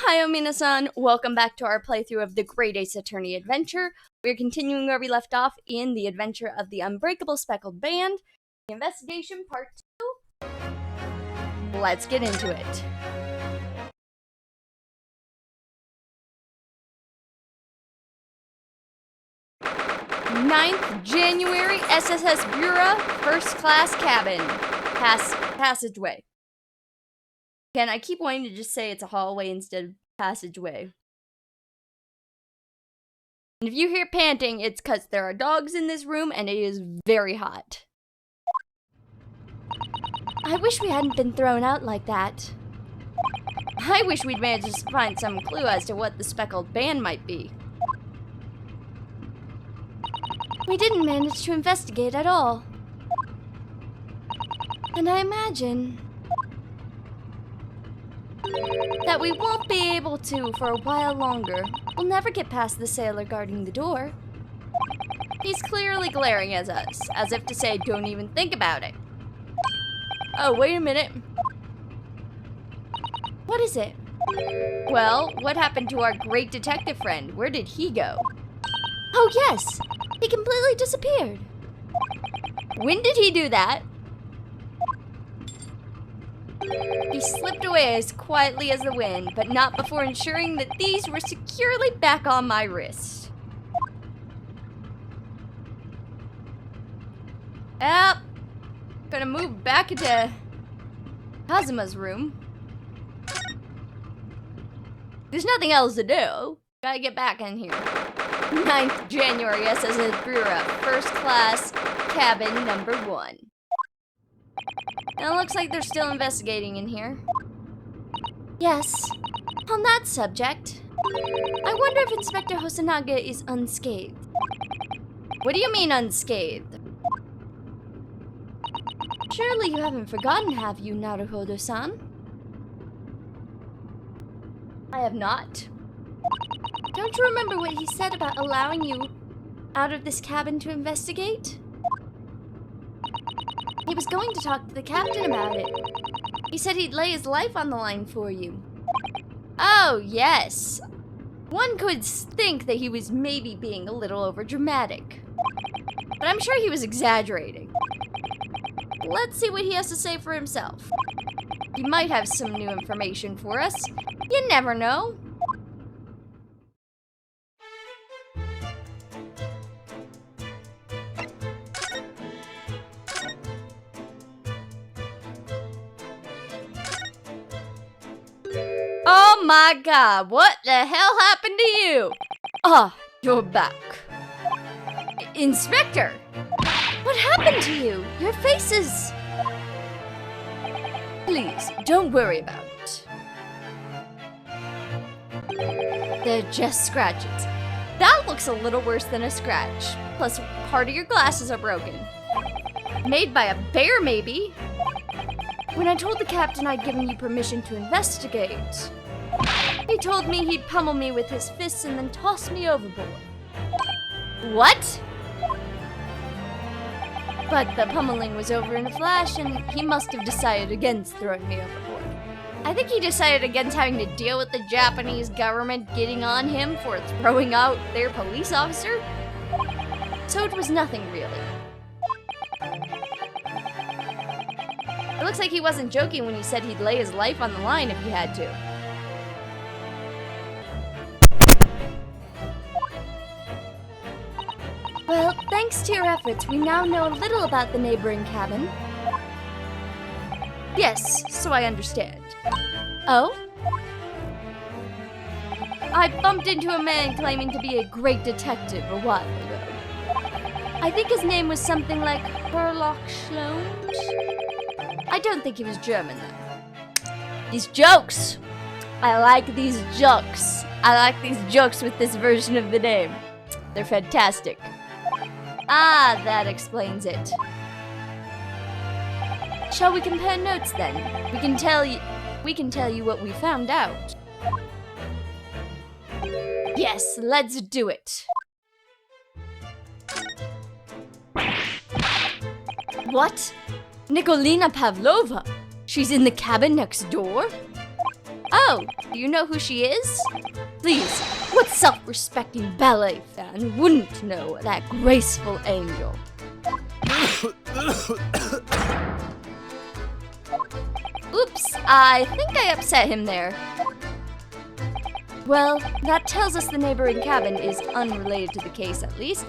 Ohio minasan, welcome back to our playthrough of the Great Ace Attorney adventure. We're continuing where we left off in the adventure of the Unbreakable Speckled Band, the investigation part 2. Let's get into it. January 9th, SSS Bureau, first class cabin. Passageway. Again, I keep wanting to just say it's a hallway instead of passageway. And if you hear panting, it's because there are dogs in this room and it is very hot. I wish we hadn't been thrown out like that. I wish we'd managed to find some clue as to what the Speckled Band might be. We didn't manage to investigate at all. And I imagine that we won't be able to for a while longer. We'll never get past the sailor guarding the door. He's clearly glaring at us, as if to say, don't even think about it. Oh, wait a minute. What is it? Well, what happened to our great detective friend? Where did he go? Oh yes! He completely disappeared. When did he do that? He slipped away as quietly as the wind, but not before ensuring that these were securely back on my wrist. Yep. Gonna move back into Kazuma's room. There's nothing else to do. Gotta get back in here. 9th January, SSS Bureau, first class, cabin number 1. Now it looks like they're still investigating in here. Yes. On that subject, I wonder if Inspector Hosanaga is unscathed. What do you mean unscathed? Surely you haven't forgotten, have you, Naruhodo-san? I have not. Don't you remember what he said about allowing you out of this cabin to investigate? He was going to talk to the captain about it. He said he'd lay his life on the line for you. Oh, yes. One could think that he was maybe being a little overdramatic. But I'm sure he was exaggerating. Let's see what he has to say for himself. He might have some new information for us. You never know. Oh my god, what the hell happened to you? Ah, you're back. Inspector! What happened to you? Your face is... Please, don't worry about it. They're just scratches. That looks a little worse than a scratch. Plus, part of your glasses are broken. Made by a bear, maybe? When I told the captain I'd given you permission to investigate, he told me he'd pummel me with his fists and then toss me overboard. What? But the pummeling was over in a flash, and he must have decided against throwing me overboard. I think he decided against having to deal with the Japanese government getting on him for throwing out their police officer. So it was nothing, really. It looks like he wasn't joking when he said he'd lay his life on the line if he had to. Well, thanks to your efforts, we now know a little about the neighboring cabin. Yes, so I understand. Oh? I bumped into a man claiming to be a great detective a while ago. I think his name was something like Herlock Schlund. I don't think he was German, though. These jokes! I like these jokes. I like these jokes with this version of the name. They're fantastic. Ah, that explains it. Shall we compare notes, then? We can tell you what we found out. Yes, let's do it. What? Nikolina Pavlova? She's in the cabin next door? Oh, Oh, do you know who she is? Please, what self-respecting ballet fan wouldn't know that graceful angel? Oops, I think I upset him there. Well, that tells us the neighboring cabin is unrelated to the case at least.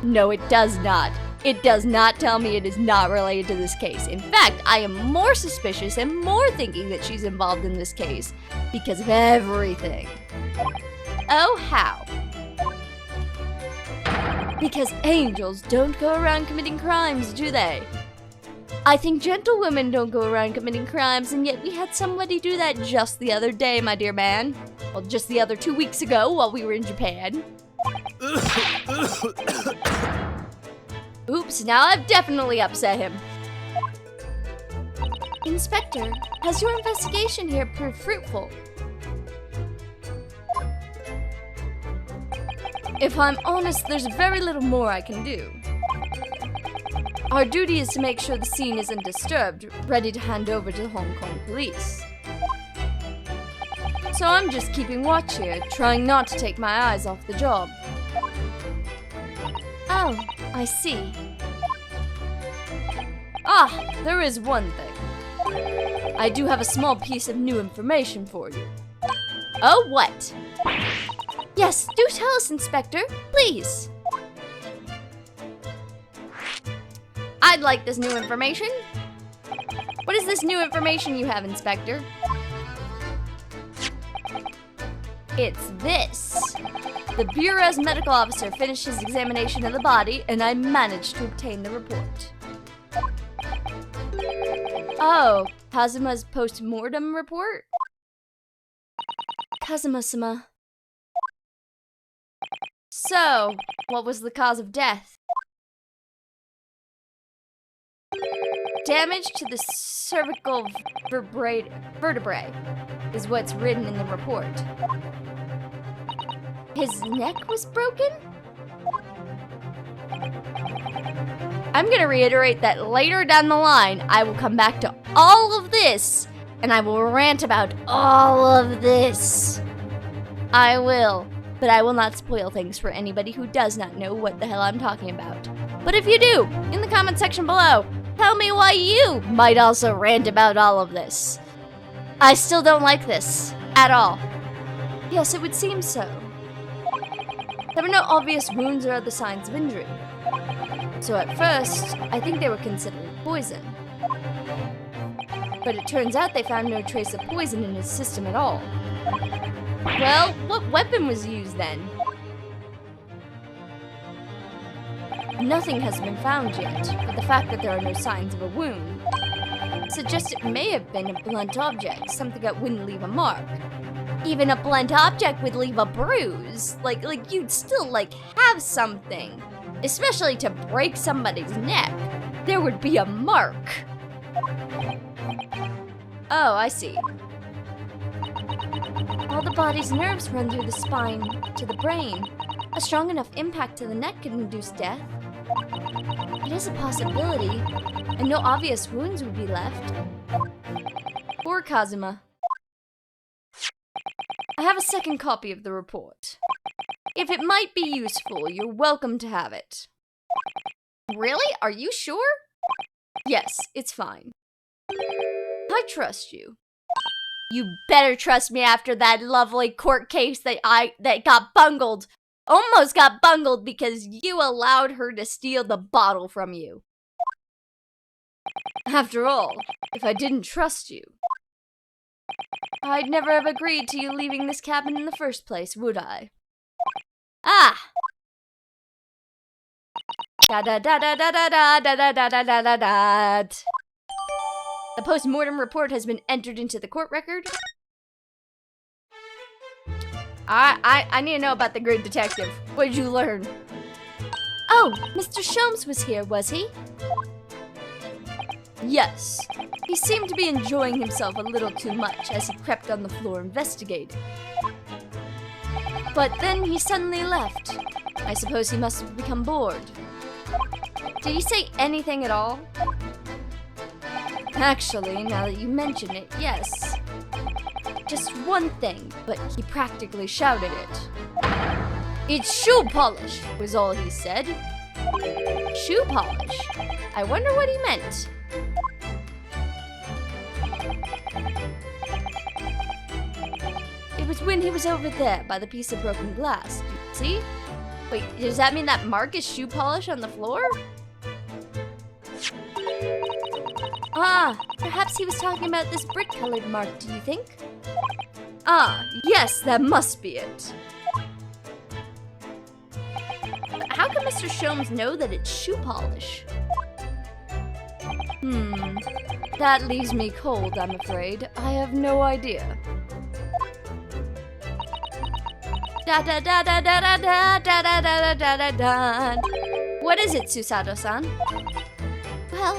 No it does not. It does not tell me it is not related to this case. In fact, I am more suspicious and more thinking that she's involved in this case because of everything. Oh, how? Because angels don't go around committing crimes, do they? I think gentlewomen don't go around committing crimes, and yet we had somebody do that just the other day, my dear man. Well, just the other 2 weeks ago while we were in Japan. Oops, now I've definitely upset him. Inspector, has your investigation here proved fruitful? If I'm honest, there's very little more I can do. Our duty is to make sure the scene isn't disturbed, ready to hand over to the Hong Kong police. So I'm just keeping watch here, trying not to take my eyes off the job. Oh, I see. Ah, there is one thing. I do have a small piece of new information for you. Oh, what? Yes, do tell us, Inspector, please. I'd like this new information. What is this new information you have, Inspector? It's this. The Bureau's medical officer finished his examination of the body, and I managed to obtain the report. Oh, Kazuma's post-mortem report? Kazuma-sama. So, what was the cause of death? Damage to the cervical vertebrae is what's written in the report. His neck was broken? I'm gonna reiterate that later down the line, I will come back to all of this, and I will rant about all of this. I will, but I will not spoil things for anybody who does not know what the hell I'm talking about. But if you do, in the comment section below, tell me why you might also rant about all of this. I still don't like this, at all. Yes, it would seem so. There were no obvious wounds or other signs of injury. So at first, I think they were considering poison. But it turns out they found no trace of poison in his system at all. Well, what weapon was used then? Nothing has been found yet, but the fact that there are no signs of a wound suggests it may have been a blunt object, something that wouldn't leave a mark. Even a blunt object would leave a bruise. Like you'd still, have something. Especially to break somebody's neck. There would be a mark. Oh, I see. All the body's nerves run through the spine to the brain. A strong enough impact to the neck could induce death. It is a possibility, and no obvious wounds would be left. Poor Kazuma. I have a second copy of the report. If it might be useful, you're welcome to have it. Really? Are you sure? Yes, it's fine. I trust you. You better trust me after that lovely court case that got bungled. Almost got bungled because you allowed her to steal the bottle from you. After all, if I didn't trust you, I'd never have agreed to you leaving this cabin in the first place, would I? Ah! Da da da da da da da da da da da da da. The post-mortem report has been entered into the court record. I need to know about the great detective. What did you learn? Oh, Mr. Sholmes was here, was he? Yes. He seemed to be enjoying himself a little too much as he crept on the floor investigating. But then he suddenly left. I suppose he must have become bored. Did he say anything at all? Actually, now that you mention it, yes. just one thing, but he practically shouted it. "It's shoe polish," was all he said. Shoe polish? I wonder what he meant. It was when he was over there by the piece of broken glass. See? Wait, does that mean that mark is shoe polish on the floor? Ah, perhaps he was talking about this brick-colored mark, do you think? Ah, yes, that must be it. But how can Mr. Sholmes know that it's shoe polish? That leaves me cold, I'm afraid. I have no idea. Da da da da da da da da da da da da da. What is it, Susato-san? Well,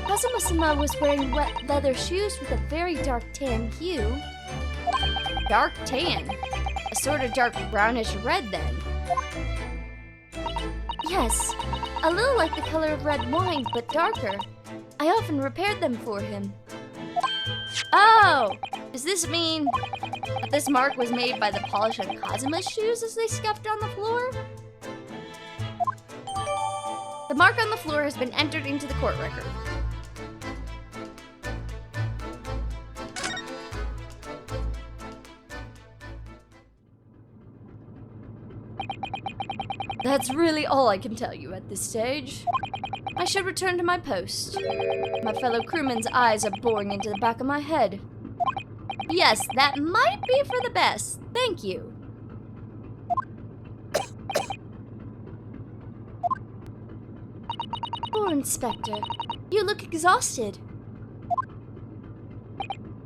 Kazuma-sama was wearing wet leather shoes with a very dark tan hue. Dark tan? A sort of dark brownish red then. Yes, a little like the color of red wine, but darker. I often repaired them for him. Oh! Does this mean that this mark was made by the polish on Kazuma's shoes as they scuffed on the floor? The mark on the floor has been entered into the court record. That's really all I can tell you at this stage. I should return to my post. My fellow crewmen's eyes are boring into the back of my head. Yes, that might be for the best. Thank you. Poor Inspector. You look exhausted.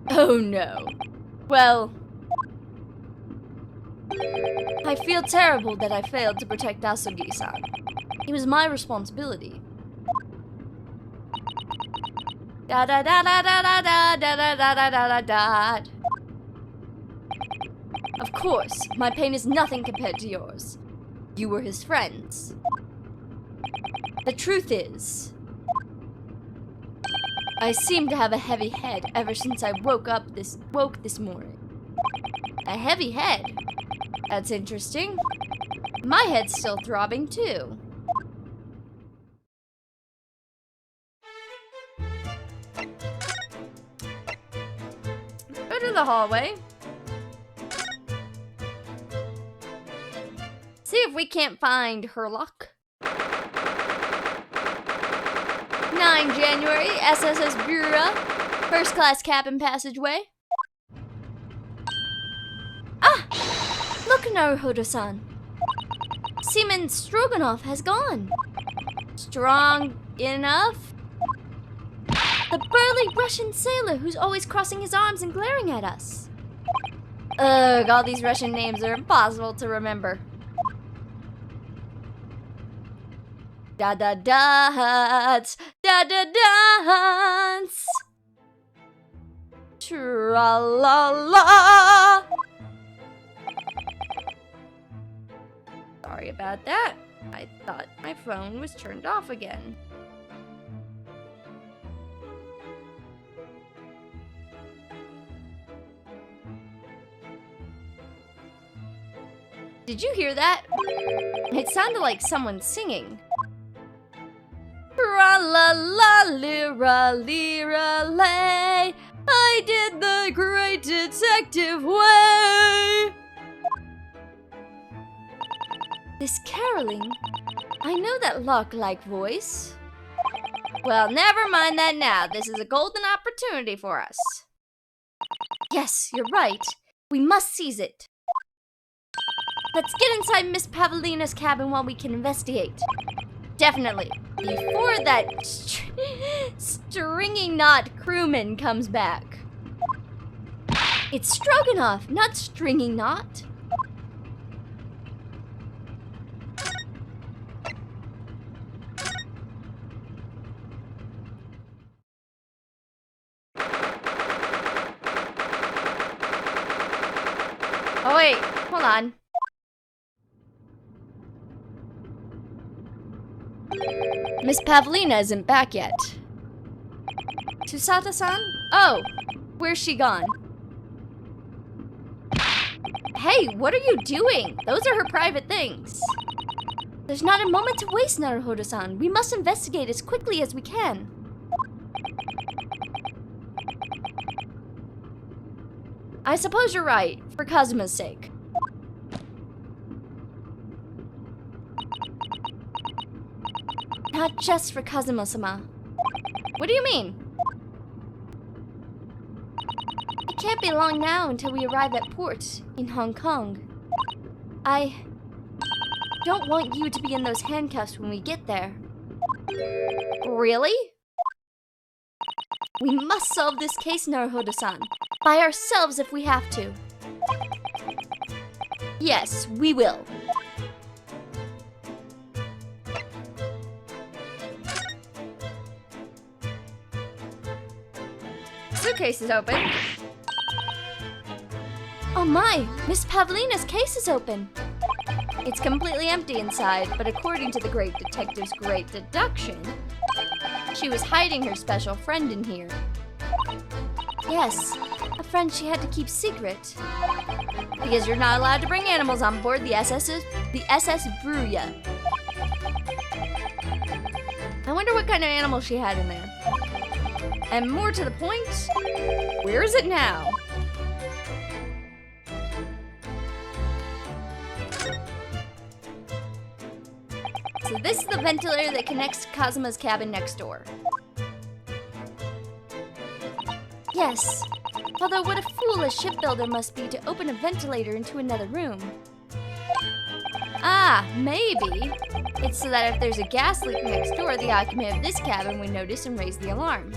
Oh no. Well, I feel terrible that I failed to protect Asugi-san. It was my responsibility. Da da da da da da da da da da da da da. Of course, my pain is nothing compared to yours. You were his friends. The truth is, I seem to have a heavy head ever since I woke this morning. A heavy head? That's interesting. My head's still throbbing too. Go to the hallway. See if we can't find Herlock. 9 January, SSS Bureau, first class cabin passageway. Ah! Look, Naruhodo-san. Seaman Stroganoff has gone. Strong enough? The burly Russian sailor who's always crossing his arms and glaring at us. Ugh, all these Russian names are impossible to remember. Da-da-dance, da-da-dance. Tra-la-la. Sorry about that. I thought my phone was turned off again. Did you hear that? It sounded like someone singing. Tra-la-la-lira-lira-lay, I did the great detective way. This caroling, I know that lark-like voice. Well, never mind that now. This is a golden opportunity for us. Yes, you're right. We must seize it. Let's get inside Miss Pavlina's cabin while we can investigate. Definitely. Before that stringy knot crewman comes back. It's Stroganoff, not stringy knot. Oh wait, hold on. Miss Pavlina isn't back yet. Susato-san? Oh, where's she gone? Hey, what are you doing? Those are her private things. There's not a moment to waste, Naruhodo-san. We must investigate as quickly as we can. I suppose you're right, for Kazuma's sake. Not just for Kazuma-sama. What do you mean? It can't be long now until we arrive at port in Hong Kong. I don't want you to be in those handcuffs when we get there. Really? We must solve this case, Naruhodo-san. By ourselves if we have to. Yes, we will. Suitcase is open. Oh my, Miss Pavlina's case is open. It's completely empty inside, but according to the great detective's great deduction, she was hiding her special friend in here. Yes, a friend she had to keep secret. Because you're not allowed to bring animals on board the SS Bruya. I wonder what kind of animal she had in there. And more to the point, where is it now? So this is the ventilator that connects to Kazuma's cabin next door. Yes, although what a foolish shipbuilder must be to open a ventilator into another room. Ah, maybe it's so that if there's a gas leak next door, the occupant of this cabin would notice and raise the alarm.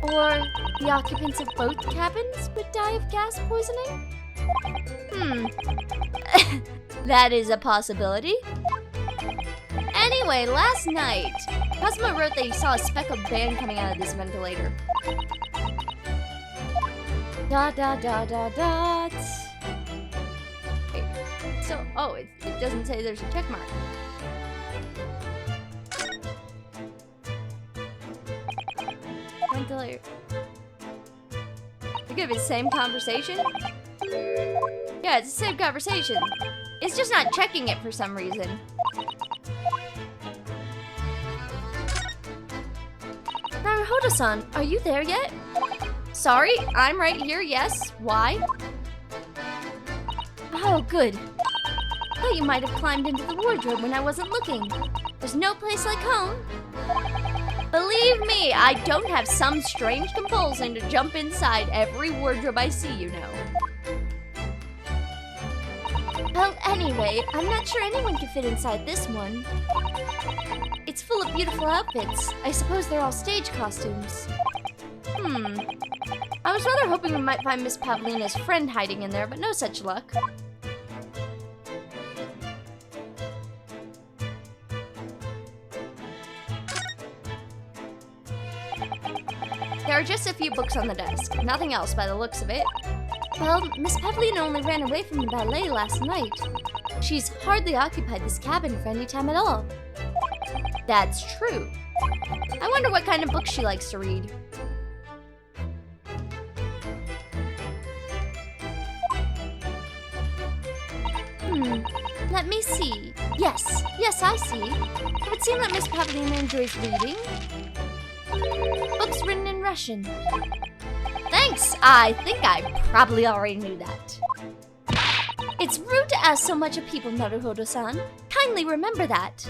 Or the occupants of both cabins would die of gas poisoning? That is a possibility. Anyway, last night, Kazuma wrote that he saw a speckled band coming out of this ventilator. Dot dot dot dot dot. Wait, so, oh, it doesn't say there's a check mark. Ventilator. It could be the same conversation? Yeah, it's the same conversation. It's just not checking it for some reason. Naruhodo-san, are you there yet? Sorry, I'm right here, yes. Why? Oh, good. I thought you might have climbed into the wardrobe when I wasn't looking. There's no place like home. Believe me, I don't have some strange compulsion to jump inside every wardrobe I see, you know. Well, anyway, I'm not sure anyone can fit inside this one. It's full of beautiful outfits. I suppose they're all stage costumes. I was rather hoping we might find Miss Pavlina's friend hiding in there, but no such luck. There are just a few books on the desk. Nothing else by the looks of it. Well, Miss Pavlina only ran away from the ballet last night. She's hardly occupied this cabin for any time at all. That's true. I wonder what kind of books she likes to read. Let me see. Yes, I see. It would seem that Miss Pavlina enjoys reading. Books written in Russian. Thanks! I think I probably already knew that. It's rude to ask so much of people, Naruhodo-san. Kindly remember that.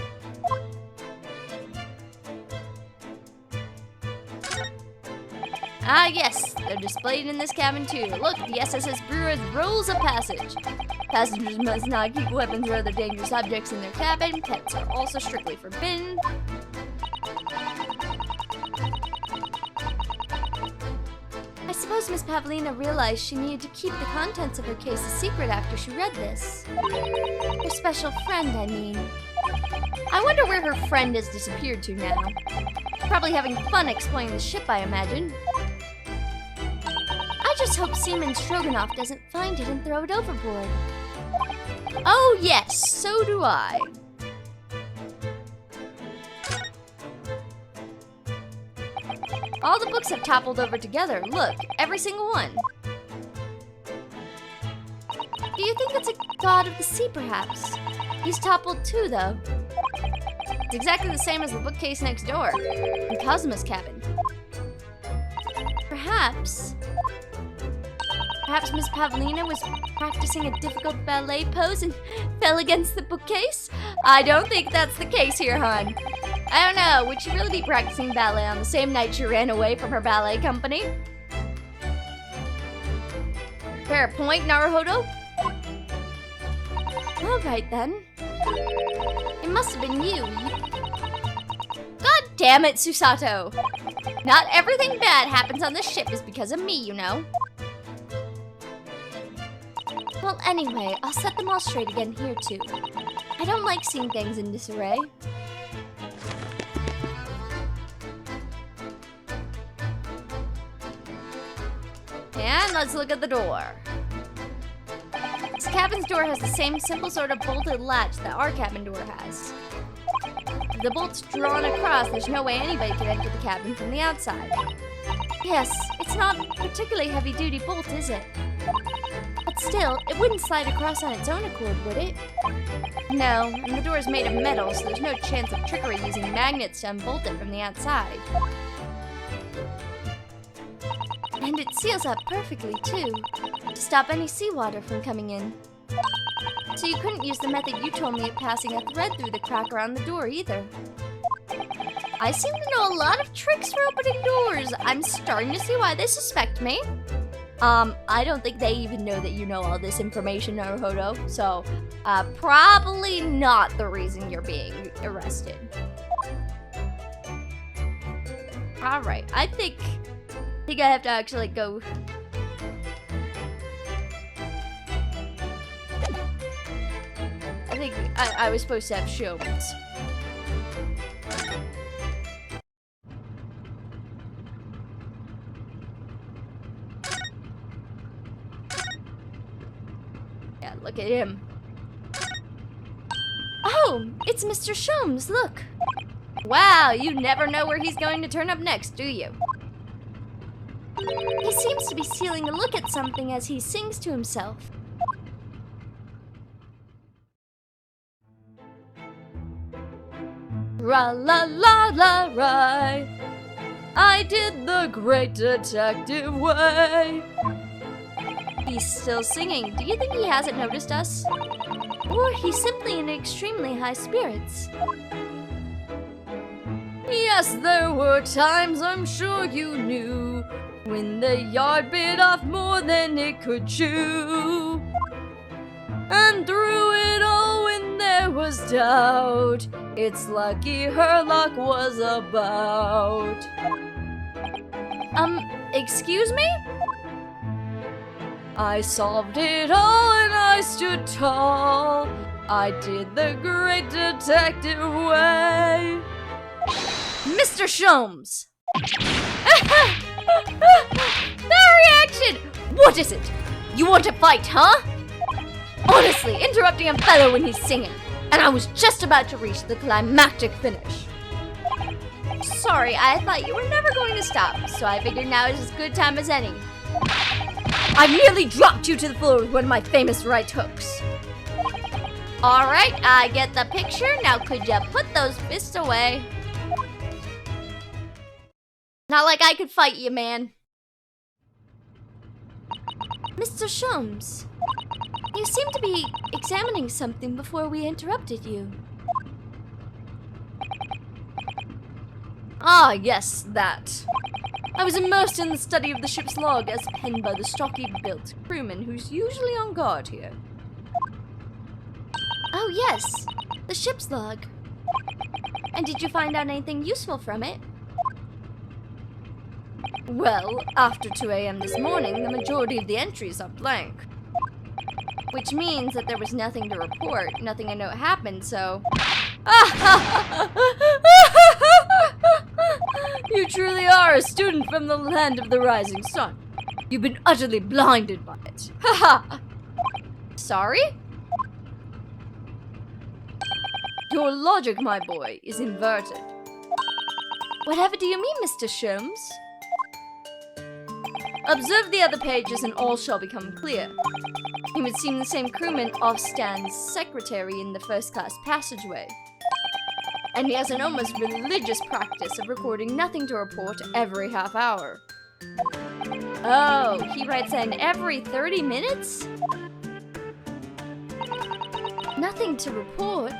Ah, yes, they're displayed in this cabin too. Look, the SSS Brewer's rules of passage. Passengers must not keep weapons or other dangerous objects in their cabin. Pets are also strictly forbidden. I suppose Miss Pavlina realized she needed to keep the contents of her case a secret after she read this. Her special friend, I mean. I wonder where her friend has disappeared to now. Probably having fun exploring the ship, I imagine. I just hope Seaman Stroganoff doesn't find it and throw it overboard. Oh yes, so do I. All the books have toppled over together. Look, every single one. Do you think it's a god of the sea, perhaps? He's toppled too, though. It's exactly the same as the bookcase next door, in Cosmo's cabin. Perhaps Miss Pavlina was practicing a difficult ballet pose and fell against the bookcase? I don't think that's the case here, hon. I don't know, would she really be practicing ballet on the same night she ran away from her ballet company? Fair point, Naruhodo. Alright then. It must have been you. God damn it, Susato! Not everything bad happens on this ship is because of me, you know. Well, anyway, I'll set them all straight again here, too. I don't like seeing things in disarray. And let's look at the door. This cabin's door has the same simple sort of bolted latch that our cabin door has. If the bolt's drawn across, there's no way anybody can enter the cabin from the outside. Yes, it's not a particularly heavy-duty bolt, is it? But still, it wouldn't slide across on its own accord, would it? No, and the door is made of metal, so there's no chance of trickery using magnets to unbolt it from the outside. And it seals up perfectly, too, to stop any seawater from coming in. So you couldn't use the method you told me of passing a thread through the crack around the door, either. I seem to know a lot of tricks for opening doors. I'm starting to see why they suspect me. I don't think they even know that you know all this information, Naruhodo, so, probably not the reason you're being arrested. Alright, I think I have to actually go. I think I was supposed to have Shomes. Yeah, look at him. Oh, it's Mr. Shomes, look. Wow, you never know where he's going to turn up next, do you? He seems to be stealing a look at something as he sings to himself. Ra la la la right. I did the great detective way. He's still singing. Do you think he hasn't noticed us? Or he's simply in extremely high spirits? Yes, there were times I'm sure you knew when the yard bit off more than it could chew. And through it all when there was doubt, it's lucky her luck was about. Excuse me? I solved it all and I stood tall. I did the great detective way. Mr. Shomes! That reaction! What is it? You want to fight, huh? Honestly, interrupting a fellow when he's singing. And I was just about to reach the climactic finish. Sorry, I thought you were never going to stop, so I figured now is as good time as any. I nearly dropped you to the floor with one of my famous right hooks. Alright, I get the picture. Now could you put those fists away? Not like I could fight you, man. Mr. Shomes, you seem to be examining something before we interrupted you. Ah, yes, that. I was immersed in the study of the ship's log as penned by the stocky-built crewman who's usually on guard here. Oh, yes, the ship's log. And did you find out anything useful from it? Well, after 2 a.m. this morning, the majority of the entries are blank. Which means that there was nothing to report, nothing I know happened, so... You truly are a student from the land of the rising sun. You've been utterly blinded by it. Haha! Sorry? Your logic, my boy, is inverted. Whatever do you mean, Mr. Shomes? Observe the other pages and all shall become clear. He would seem the same crewman off Stan's secretary in the first-class passageway. And he has an almost religious practice of recording nothing to report every half hour. Oh, he writes in every 30 minutes? Nothing to report?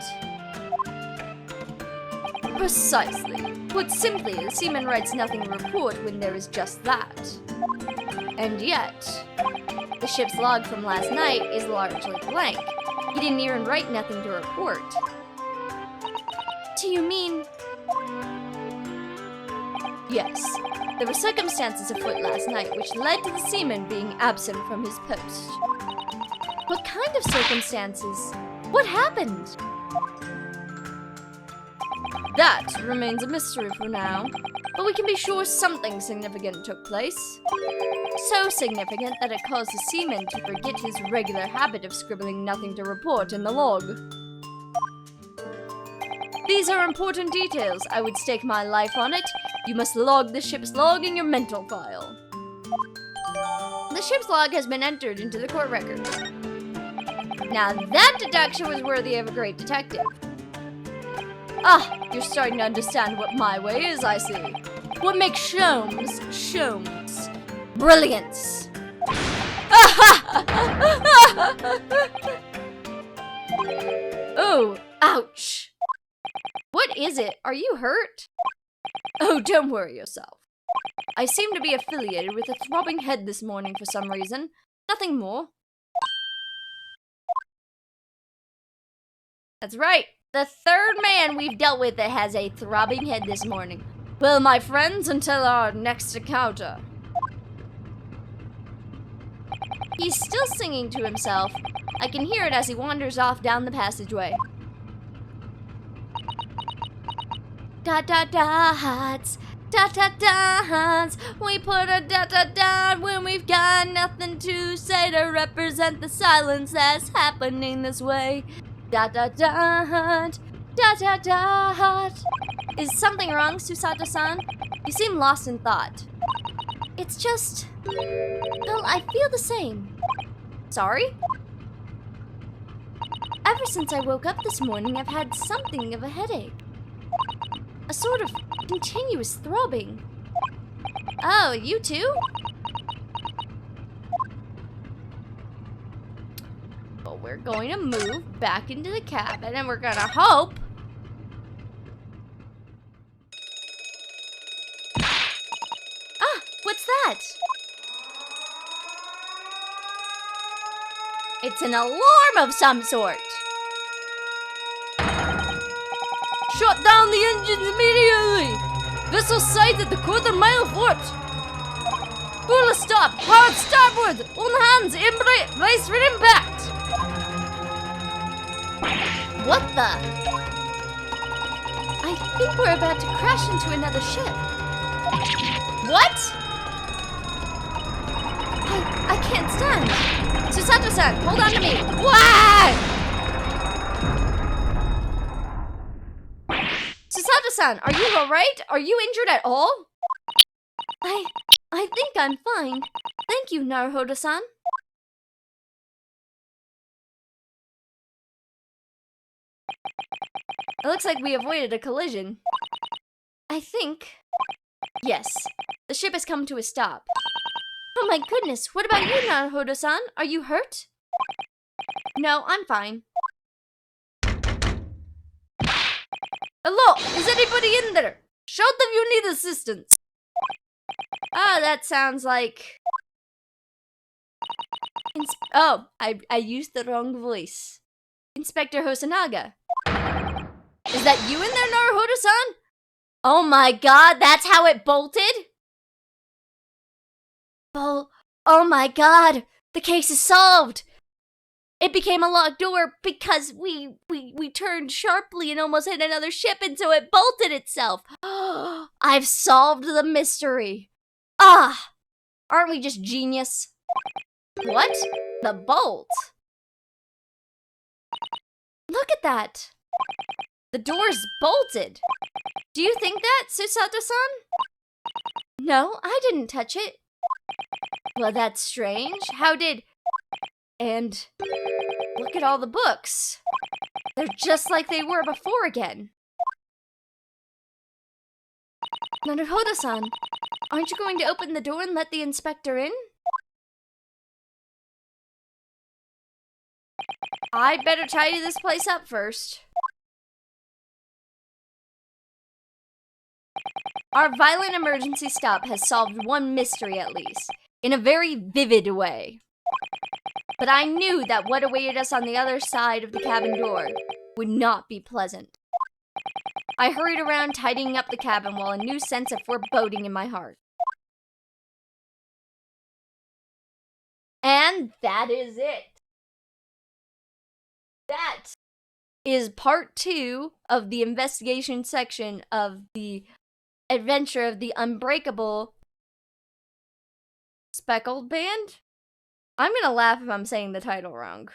Precisely. Put simply, the seaman writes nothing to report when there is just that. And yet, the ship's log from last night is largely blank. He didn't even write nothing to report. Do you mean... Yes. There were circumstances afoot last night which led to the seaman being absent from his post. What kind of circumstances? What happened? That remains a mystery for now, but we can be sure something significant took place. So significant that it caused the seaman to forget his regular habit of scribbling nothing to report in the log. These are important details. I would stake my life on it. You must log the ship's log in your mental file. The ship's log has been entered into the court record. Now that deduction was worthy of a great detective. Ah, you're starting to understand what my way is, I see. What makes Sholmes, brilliance. Oh, ouch. What is it? Are you hurt? Oh, don't worry yourself. I seem to be affiliated with a throbbing head this morning for some reason. Nothing more. That's right. The third man we've dealt with that has a throbbing head this morning. Well, my friends, until our next encounter. He's still singing to himself. I can hear it as he wanders off down the passageway. Da-da-da-dots, da-da-da-dots. We put a da-da-da when we've got nothing to say to represent the silence that's happening this way. Da-da-da-dot, da-da-da-dot. Is something wrong, Susato-san? You seem lost in thought. It's just... well, I feel the same. Sorry? Ever since I woke up this morning, I've had something of a headache. A sort of continuous throbbing. Oh, you too? Well, we're going to move back into the cabin and we're gonna hope. Ah, what's that? It's an alarm of some sort. Shut down the engines immediately! Vessel sighted the quarter-mile fort! Full stop! Hard starboard! On hands! Brace for impact! What the? I think we're about to crash into another ship. What? I can't stand. Susato-san, hold on to me. Why? Susato-san, are you alright? Are you injured at all? I think I'm fine. Thank you, Naruhodo-san. It looks like we avoided a collision. I think... yes, the ship has come to a stop. Oh my goodness, what about you, Naruhodo-san? Are you hurt? No, I'm fine. Hello, is anybody in there? Shout if you need assistance. Ah, that sounds like... oh, I used the wrong voice. Inspector Hosanaga. Is that you in there, Naruhodo-san? Oh my god, that's how it bolted? Oh my god, the case is solved. It became a locked door because we turned sharply and almost hit another ship, and so it bolted itself. I've solved the mystery. Ah, aren't we just genius? What? The bolt? Look at that. The door's bolted. Do you think that, Susato-san? No, I didn't touch it. Well, that's strange. How did... and look at all the books. They're just like they were before again. Naruhodo-san, aren't you going to open the door and let the inspector in? I better tidy this place up first. Our violent emergency stop has solved one mystery at least, in a very vivid way. But I knew that what awaited us on the other side of the cabin door would not be pleasant. I hurried around tidying up the cabin while a new sense of foreboding in my heart. And that is it. That is part 2 of the investigation section of the adventure of the Unbreakable Speckled Band? I'm gonna laugh if I'm saying the title wrong.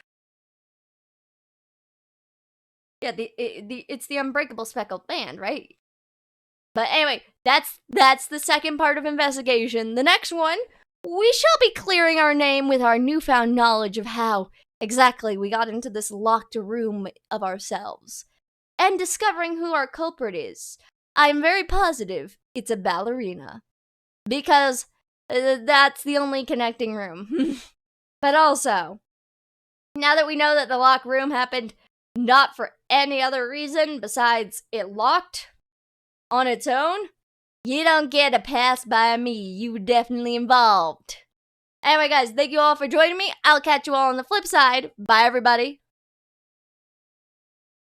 Yeah, it's the Unbreakable Speckled Band, right? But anyway, that's the second part of investigation. The next one, we shall be clearing our name with our newfound knowledge of how exactly we got into this locked room of ourselves, and discovering who our culprit is. I'm very positive it's a ballerina, because that's the only connecting room. But also, now that we know that the locked room happened not for any other reason besides it locked on its own, you don't get a pass by me. You were definitely involved. Anyway, guys, thank you all for joining me. I'll catch you all on the flip side. Bye, everybody.